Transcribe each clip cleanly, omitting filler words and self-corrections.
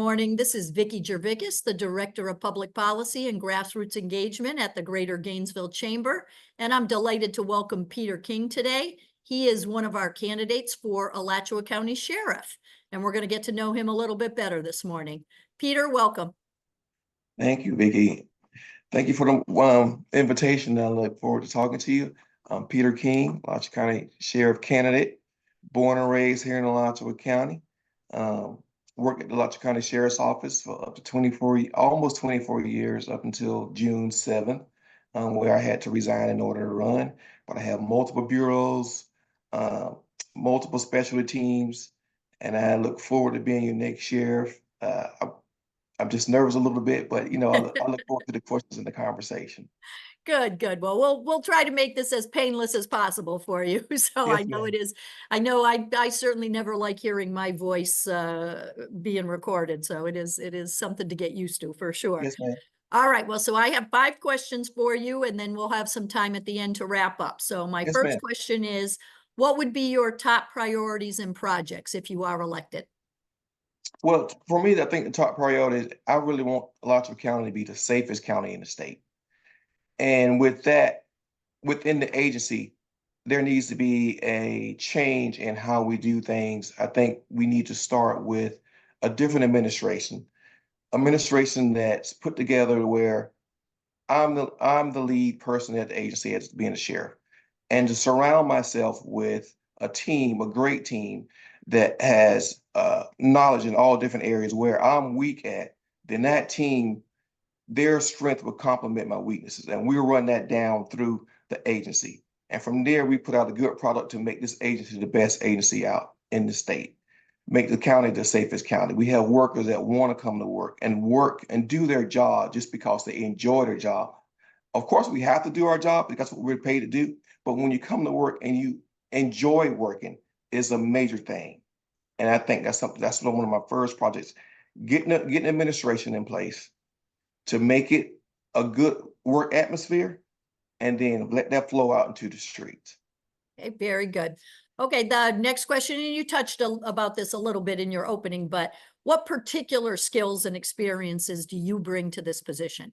morning. This is Vicki Gervigis, the Director of Public Policy and Grassroots Engagement at the Greater Gainesville Chamber, and I'm delighted to welcome Peter King today. He is one of our candidates for Alachua County Sheriff, and we're going to get to know him a little bit better this morning. Peter, welcome. Thank you, Vicki. Thank you for the invitation. I look forward to talking to you. I'm Peter King, Alachua County Sheriff candidate, born and raised here in Alachua County. Worked at the Alachua County Sheriff's Office for up to almost 24 years, up until June 7th, where I had to resign in order to run. But I have multiple bureaus, multiple specialty teams, and I look forward to being your next sheriff. I'm just nervous a little bit, but I look forward to the questions and the conversation. Good. Well, we'll try to make this as painless as possible for you. So Yes, I know ma'am. it is. I know I certainly never like hearing my voice being recorded. So it is something to get used to for sure. Yes, ma'am. All right. Well, so I have 5 questions for you, and then we'll have some time at the end to wrap up. So my Yes, first ma'am. question is, what would be your top priorities and projects if you are elected? Well, for me, I think the top priority is I really want Alachua County to be the safest county in the state. And with that, within the agency, there needs to be a change in how we do things. I think we need to start with a different administration that's put together where I'm the lead person at the agency as being a sheriff, and to surround myself with a great team that has knowledge in all different areas where I'm weak at. Then that team, their strength will complement my weaknesses, and we run that down through the agency. And from there, we put out a good product to make this agency the best agency out in the state, make the county the safest county. We have workers that want to come to work and do their job just because they enjoy their job. Of course, we have to do our job because that's what we're paid to do. But when you come to work and you enjoy working, is a major thing. And I think that's one of my first projects, getting administration in place to make it a good work atmosphere, and then let that flow out into the streets. Okay, very good. Okay, the next question, and you touched about this a little bit in your opening, but what particular skills and experiences do you bring to this position?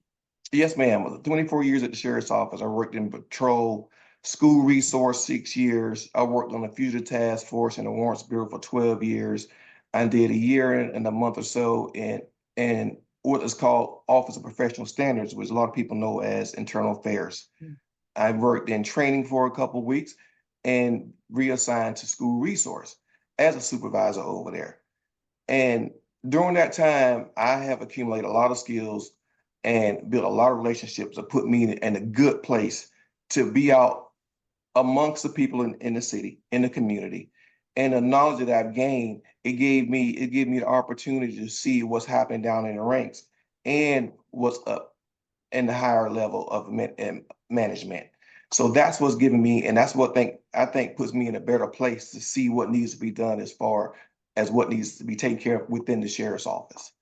Yes, ma'am. 24 years at the sheriff's office. I worked in patrol, school resource 6 years. I worked on the fugitive task force and the warrants bureau for 12 years. I did a year and a month or so in what is called Office of Professional Standards, which a lot of people know as internal affairs. I worked in training for a couple of weeks and reassigned to school resource as a supervisor over there. And during that time, I have accumulated a lot of skills and built a lot of relationships that put me in a good place to be out amongst the people in the city, in the community. And the knowledge that I've gained, it gave me the opportunity to see what's happening down in the ranks and what's up in the higher level of management. So that's what's giving me, and that's what I think puts me in a better place to see what needs to be done as far as what needs to be taken care of within the sheriff's office.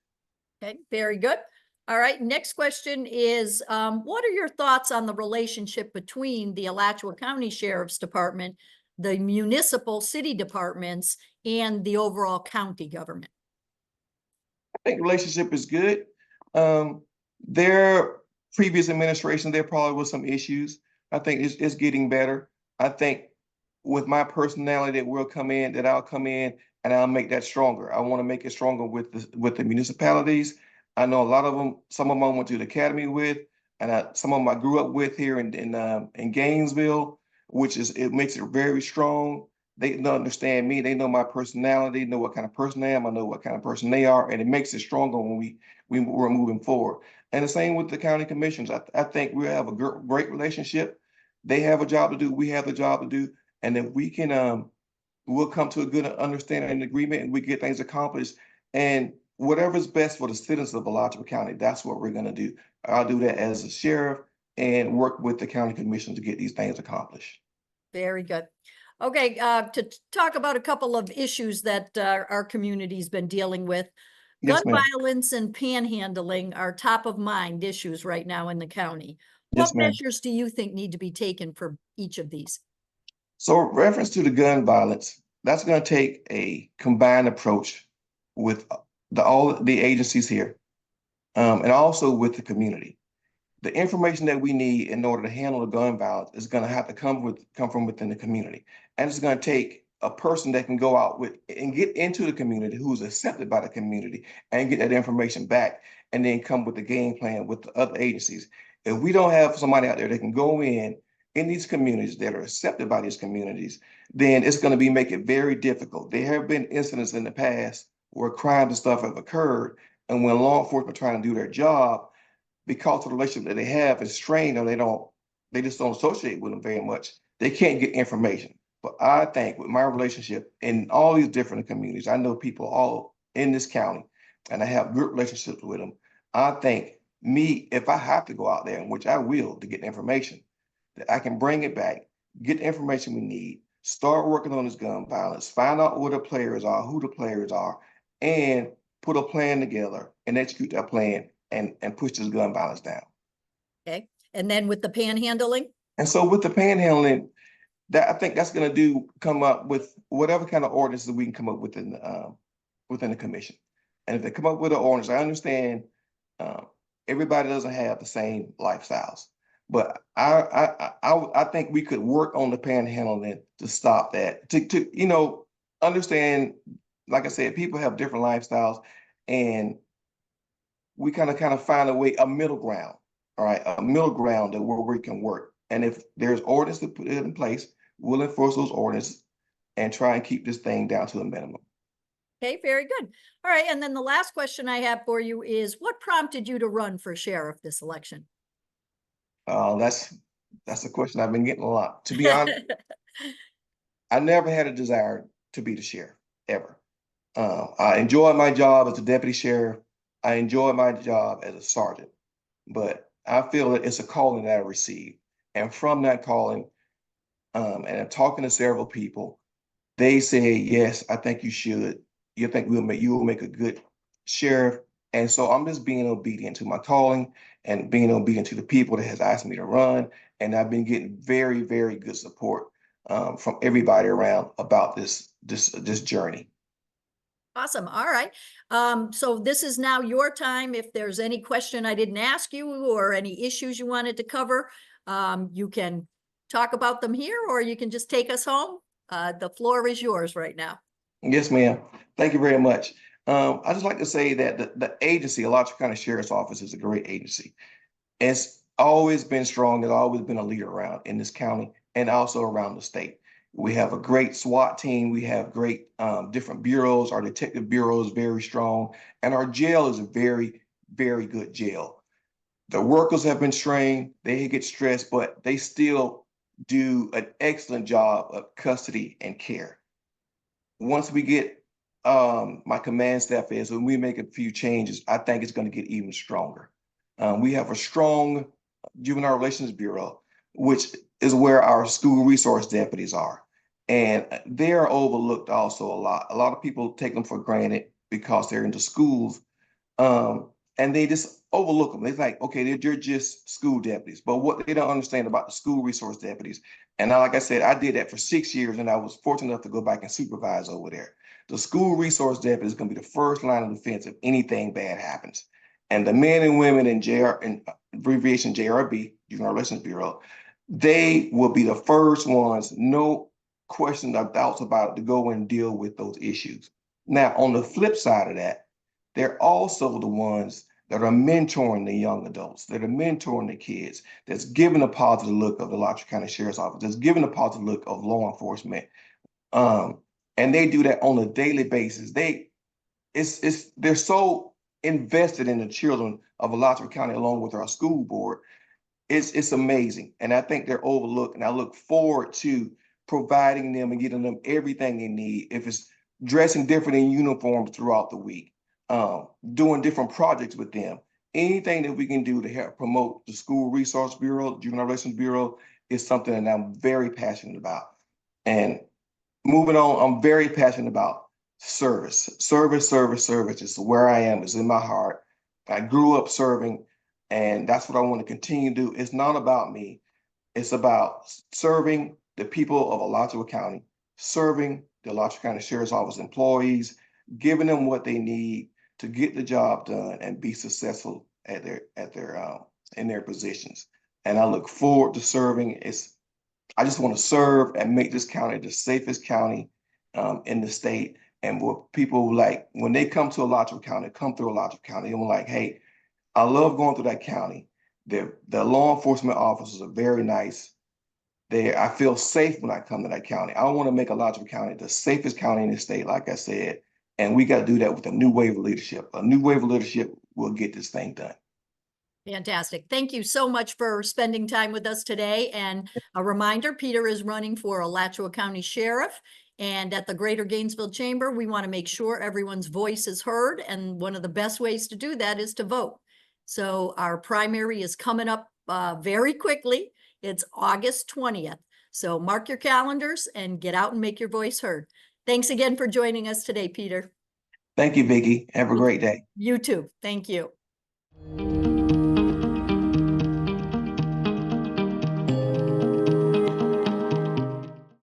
Okay, very good. All right, next question is, what are your thoughts on the relationship between the Alachua County Sheriff's Department, the municipal city departments, and the overall county government? I think relationship is good. Their previous administration, there probably was some issues. I think it's getting better. I think with my personality that I'll come in and I'll make that stronger. I want to make it stronger with the municipalities. I know a lot of them, some of them I went to the academy with, and some of them I grew up with here in Gainesville, it makes it very strong. They understand me. They know my personality, know what kind of person I am. I know what kind of person they are, and it makes it stronger when we're moving forward. And the same with the county commissions. I think we have a great relationship. They have a job to do. We have the job to do, and if we can, we'll come to a good understanding and agreement, and we get things accomplished. And whatever's best for the citizens of Alachua County, that's what we're going to do. I'll do that as a sheriff and work with the county commission to get these things accomplished. Very good. Okay, to talk about a couple of issues that our community's been dealing with. Yes, Gun ma'am. violence and panhandling are top of mind issues right now in the county. Yes, What ma'am. measures do you think need to be taken for each of these? So reference to the gun violence, that's going to take a combined approach with all the agencies here, and also with the community. The information that we need in order to handle the gun violence is going to have to come from within the community, and it's going to take a person that can go out with and get into the community, who's accepted by the community, and get that information back, and then come with the game plan with the other agencies. If we don't have somebody out there that can go in these communities that are accepted by these communities, then it's going to be make it very difficult. There have been incidents in the past where crimes and stuff have occurred, and when law enforcement trying to do their job, because of the relationship that they have is strained, or they just don't associate with them very much, they can't get information. But I think with my relationship in all these different communities, I know people all in this county, and I have good relationships with them. I think if I have to go out there, which I will, to get information, that I can bring it back, get the information we need, start working on this gun violence, find out where the players are, who the players are, and put a plan together and execute that plan and push this gun violence down. Okay. And then with the panhandling? And so with the panhandling, that I think that's going to come up with whatever kind of ordinance that we can come up with within the commission. And if they come up with an ordinance, I understand everybody doesn't have the same lifestyles, but I think we could work on the panhandling to stop that. To understand, like I said, people have different lifestyles, and we kind of find a middle ground, all right, a middle ground that where we can work. And if there's ordinance to put it in place, we'll enforce those ordinances and try and keep this thing down to a minimum. Okay, very good. All right, and then the last question I have for you is, what prompted you to run for sheriff this election? That's a question I've been getting a lot. To be honest, I never had a desire to be the sheriff, ever. I enjoyed my job as a deputy sheriff. I enjoyed my job as a sergeant, but I feel that it's a calling that I received. And from that calling, and I'm talking to several people, they say, yes, I think you should. You think you will make a good sheriff. And so I'm just being obedient to my calling and being obedient to the people that has asked me to run. And I've been getting very, very good support from everybody around about this journey. Awesome. All right. So this is now your time. If there's any question I didn't ask you or any issues you wanted to cover, you can talk about them here, or you can just take us home. The floor is yours right now. Yes, ma'am. Thank you very much. I just like to say that the agency, Alachua County Sheriff's Office, is a great agency. It's always been strong. It's always been a leader around in this county and also around the state. We have a great SWAT team. We have great different bureaus. Our detective bureau is very strong, and our jail is a very, very good jail. The workers have been trained. They get stressed, but they still do an excellent job of custody and care. Once we get my command staff is, when we make a few changes, I think it's going to get even stronger. We have a strong juvenile relations bureau, which is where our school resource deputies are. And they're overlooked also a lot. A lot of people take them for granted because they're in the schools, and they just overlook them. They're like, okay, they're just school deputies. But what they don't understand about the school resource deputies, and like I said, I did that for 6 years, and I was fortunate enough to go back and supervise over there. The school resource deputy is going to be the first line of defense if anything bad happens. And the men and women in abbreviation JRB, Juvenile Relations Bureau, they will be the first ones, no questions or doubts about it, to go and deal with those issues. Now, on the flip side of that, they're also the ones that are mentoring the young adults, that are mentoring the kids, that's giving a positive look of the Alachua County Sheriff's Office, that's giving a positive look of law enforcement. And they do that on a daily basis. They're so invested in the children of Alachua County along with our school board. It's amazing. And I think they're overlooked. And I look forward to providing them and getting them everything they need. If it's dressing different in uniforms throughout the week, doing different projects with them, anything that we can do to help promote the School Resource Bureau, Juvenile Relations Bureau, is something that I'm very passionate about. And moving on, I'm very passionate about service. Service is where I am. It's in my heart. I grew up serving, and that's what I want to continue to do. It's not about me. It's about serving the people of Alachua County, serving the Alachua County Sheriff's Office employees, giving them what they need to get the job done and be successful at in their positions. And I look forward to serving. I just want to serve and make this county the safest county in the state. And what people like, when they come to Alachua County, come through Alachua County, and we're like, hey, I love going through that county. The law enforcement officers are very nice. I feel safe when I come to that county. I want to make Alachua County the safest county in the state, like I said. And we got to do that with a new wave of leadership. A new wave of leadership will get this thing done. Fantastic. Thank you so much for spending time with us today. And a reminder, Peter is running for Alachua County Sheriff. And at the Greater Gainesville Chamber, we want to make sure everyone's voice is heard. And one of the best ways to do that is to vote. So our primary is coming up very quickly. It's August 20th. So mark your calendars and get out and make your voice heard. Thanks again for joining us today, Peter. Thank you, Vicki. Have a great day. You too. Thank you.